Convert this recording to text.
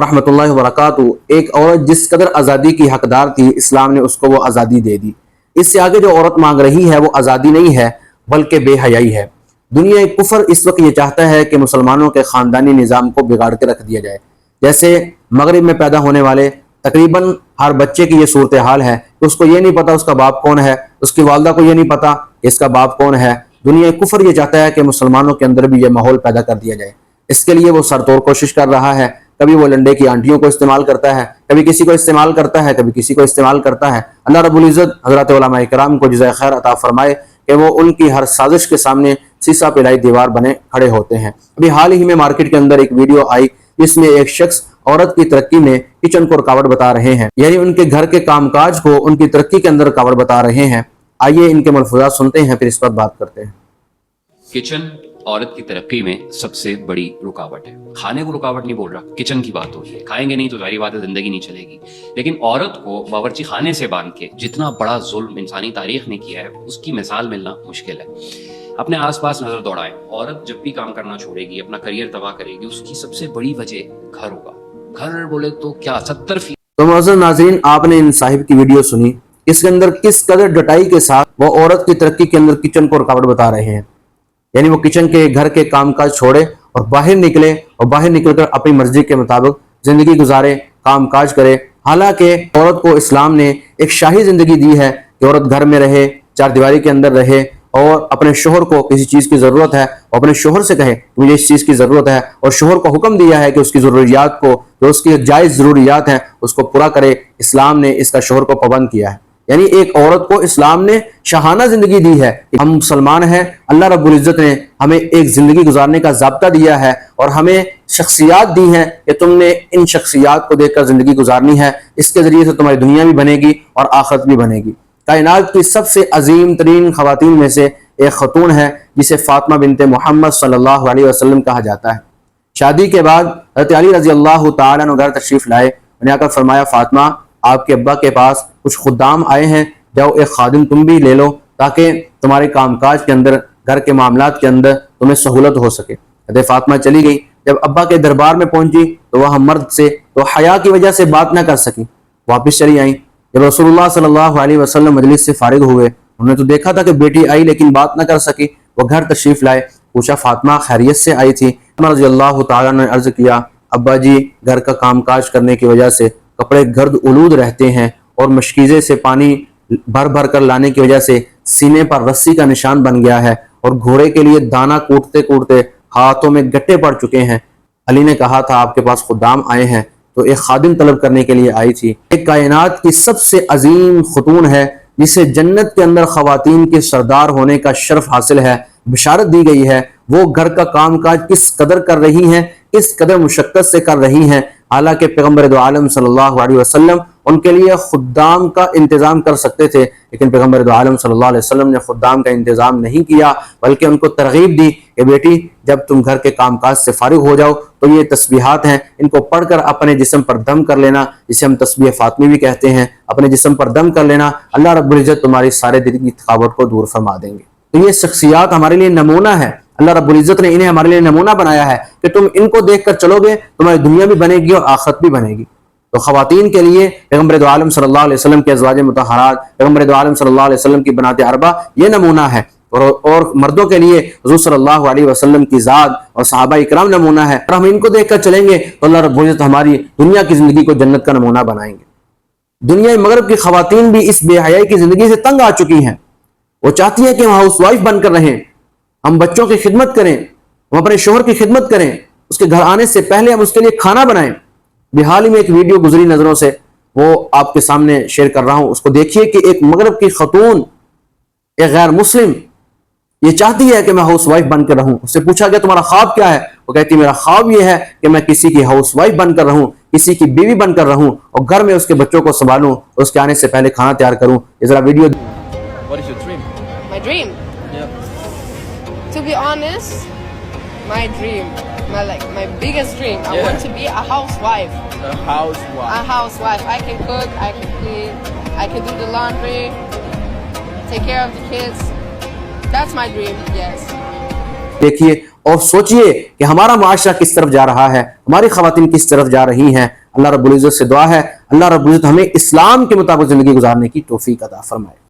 رحمۃ اللہ وبرکاتہ، ایک عورت جس قدر آزادی کی حقدار تھی، اسلام نے اس کو وہ آزادی دے دی۔ اس سے آگے جو عورت مانگ رہی ہے وہ آزادی نہیں ہے بلکہ بے حیائی ہے۔ دنیا کفر اس وقت یہ چاہتا ہے کہ مسلمانوں کے خاندانی نظام کو بگاڑ کے رکھ دیا جائے۔ جیسے مغرب میں پیدا ہونے والے تقریباً ہر بچے کی یہ صورتحال ہے کہ اس کو یہ نہیں پتا اس کا باپ کون ہے، اس کی والدہ کو یہ نہیں پتا کہ اس کا باپ کون ہے۔ دنیا کفر یہ چاہتا ہے کہ مسلمانوں کے اندر بھی یہ ماحول پیدا کر دیا جائے۔ اس کے لیے وہ سر توڑ کوشش کر رہا ہے۔ کبھی وہ لنڈے کی آنٹیوں کو استعمال کرتا ہے، کبھی کسی کو استعمال کرتا ہے، کبھی کسی کو استعمال کرتا ہے۔ اللہ رب العزت حضرات علماء کرام کو جزائے خیر عطا فرمائے کہ وہ ان کی ہر سازش کے سامنے سیسا پلائی دیوار بنے کھڑے ہوتے ہیں۔ ابھی حال ہی میں مارکیٹ کے اندر ایک ویڈیو آئی جس میں ایک شخص عورت کی ترقی میں کچن کو رکاوٹ بتا رہے ہیں، یعنی ان کے گھر کے کام کاج کو ان کی ترقی کے اندر رکاوٹ بتا رہے ہیں۔ آئیے ان کے ملفوظات سنتے ہیں، پھر اس پر بات کرتے ہیں۔ کچن عورت کی ترقی میں سب سے بڑی رکاوٹ ہے۔ کھانے کو رکاوٹ نہیں بول رہا، کچن کی بات ہو رہی ہے۔ کھائیں گے نہیں تو ظاہری بات ہے زندگی نہیں چلے گی۔ لیکن عورت کو باورچی خانے سے باندھ کے جتنا بڑا ظلم انسانی تاریخ نے کیا ہے اس کی مثال ملنا مشکل ہے۔ اپنے آس پاس نظر دوڑائیں، عورت جب بھی کام کرنا چھوڑے گی، اپنا کریئر تباہ کرے گی، اس کی سب سے بڑی وجہ گھر ہوگا۔ گھر بولے تو کیا 70%۔ تو معزز ناظرین، آپ نے ان صاحب کی ویڈیو سنی، اس کے اندر کس قدر ڈٹائی کے ساتھ وہ عورت کی ترقی کے اندر کچن کو رکاوٹ بتا رہے ہیں۔ یعنی وہ کچن کے گھر کے کام کاج چھوڑے اور باہر نکلے اور باہر نکل کر اپنی مرضی کے مطابق زندگی گزارے، کام کاج کرے۔ حالانکہ عورت کو اسلام نے ایک شاہی زندگی دی ہے کہ عورت گھر میں رہے، چار دیواری کے اندر رہے اور اپنے شوہر کو کسی چیز کی ضرورت ہے اور اپنے شوہر سے کہے کہ مجھے اس چیز کی ضرورت ہے، اور شوہر کو حکم دیا ہے کہ اس کی ضروریات کو، جو اس کی جائز ضروریات ہیں، اس کو پورا کرے۔ اسلام نے اس کا شوہر کو پابند کیا ہے۔ یعنی ایک عورت کو اسلام نے شاہانہ زندگی دی ہے۔ ہم مسلمان ہیں، اللہ رب العزت نے ہمیں ایک زندگی گزارنے کا ضابطہ دیا ہے اور ہمیں شخصیات دی ہیں کہ تم نے ان شخصیات کو دیکھ کر زندگی گزارنی ہے۔ اس کے ذریعے سے تمہاری دنیا بھی بنے گی اور آخرت بھی بنے گی۔ کائنات کی سب سے عظیم ترین خواتین میں سے ایک خاتون ہے جسے فاطمہ بنت محمد صلی اللہ علیہ وسلم کہا جاتا ہے۔ شادی کے بعد حضرت علی رضی اللہ تعالیٰ عنہ گھر تشریف لائے، انہیں آ کر فرمایا، فاطمہ آپ کے ابا کے پاس کچھ خدام آئے ہیں، جاؤ ایک خادم تم بھی لے لو تاکہ تمہارے کام کاج کے اندر، گھر کے معاملات کے اندر تمہیں سہولت ہو سکے۔ حضرت فاطمہ چلی گئی۔ جب ابا کے دربار میں پہنچی تو وہاں مرد سے تو حیا کی وجہ سے بات نہ کر سکی، واپس چلی آئیں۔ جب رسول اللہ صلی اللہ علیہ وسلم مجلس سے فارغ ہوئے، انہوں نے تو دیکھا تھا کہ بیٹی آئی لیکن بات نہ کر سکی، وہ گھر تشریف لائے۔ پوچھا فاطمہ خیریت سے آئی تھی؟ عمر رضی اللہ تعالیٰ نے عرض کیا، ابا جی گھر کا کام کاج کرنے کی وجہ سے کپڑے گرد آلود رہتے ہیں اور مشکیزے سے پانی بھر بھر کر لانے کی وجہ سے سینے پر رسی کا نشان بن گیا ہے اور گھوڑے کے لیے دانہ کوٹتے کوٹتے ہاتھوں میں گٹے پڑ چکے ہیں۔ علی نے کہا تھا آپ کے پاس خدام آئے ہیں تو ایک خادم طلب کرنے کے لیے آئی تھی۔ ایک کائنات کی سب سے عظیم خاتون ہے جسے جنت کے اندر خواتین کے سردار ہونے کا شرف حاصل ہے، بشارت دی گئی ہے۔ وہ گھر کا کام کاج کس قدر کر رہی ہیں، کس قدر مشقت سے کر رہی ہیں۔ حالانکہ پیغمبر دو عالم صلی اللہ علیہ وسلم ان کے لیے خدام کا انتظام کر سکتے تھے، لیکن پیغمبر دو عالم صلی اللہ علیہ وسلم نے خدام کا انتظام نہیں کیا، بلکہ ان کو ترغیب دی کہ بیٹی جب تم گھر کے کام کاج سے فارغ ہو جاؤ تو یہ تسبیحات ہیں، ان کو پڑھ کر اپنے جسم پر دم کر لینا، جسے ہم تسبیح فاطمی بھی کہتے ہیں، اپنے جسم پر دم کر لینا، اللہ رب العزت تمہاری سارے دل کی تھکاوٹ کو دور فرما دیں گے۔ تو یہ شخصیات ہمارے لیے نمونہ ہے۔ اللہ رب العزت نے انہیں ہمارے لیے نمونہ بنایا ہے کہ تم ان کو دیکھ کر چلو گے، تمہاری دنیا بھی بنے گی اور آخرت بھی بنے گی۔ تو خواتین کے لیے پیغمبر دو عالم صلی اللہ علیہ وسلم کے ازواج مطہرات، پیغمبر دو عالم صلی اللہ علیہ وسلم کی بنات اربع یہ نمونہ ہے، اور مردوں کے لیے حضور صلی اللہ علیہ وسلم کی ذات اور صحابہ اکرام نمونہ ہے۔ اور ہم ان کو دیکھ کر چلیں گے تو اللہ رب العزت ہماری دنیا کی زندگی کو جنت کا نمونہ بنائیں گے۔ دنیا مغرب کی خواتین بھی اس بے حیائی کی زندگی سے تنگ آ چکی ہیں۔ وہ چاہتی ہیں کہ ہم ہاؤس وائف بن کر رہیں، ہم بچوں کی خدمت کریں، ہم اپنے شوہر کی خدمت کریں، اس کے گھر آنے سے پہلے ہم اس کے لیے کھانا بنائیں۔ حال ہی میں ایک ویڈیو گزری نظروں سے، وہ آپ کے سامنے شیئر کر رہا ہوں، اس کو دیکھیے کہ ایک مغرب کی خاتون، ایک غیر مسلم، یہ چاہتی ہے کہ میں ہاؤس وائف بن کر رہوں۔ اس سے پوچھا گیا تمہارا خواب کیا ہے؟ وہ کہتی ہے میرا خواب یہ ہے کہ میں کسی کی ہاؤس وائف بن کر رہوں، کسی کی بیوی بن کر رہوں اور گھر میں اس کے بچوں کو سنبھالوں اور اس کے آنے سے پہلے کھانا تیار کروں۔ یہ ذرا video. What is your dream? My dream? Yeah. To be honest, my dream, my biggest dream, I want to be a housewife. A housewife. A housewife. I can cook, I can clean, I can do the laundry, take care of the kids. That's my dream, yes. دیکھیے اور سوچئے کہ ہمارا معاشرہ کس طرف جا رہا ہے, ہماری خواتین کس طرف جا رہی ہیں. اللہ رب العزت سے دعا ہے اللہ رب العزت ہمیں اسلام کے مطابق زندگی گزارنے کی توفیق عطا فرمائے.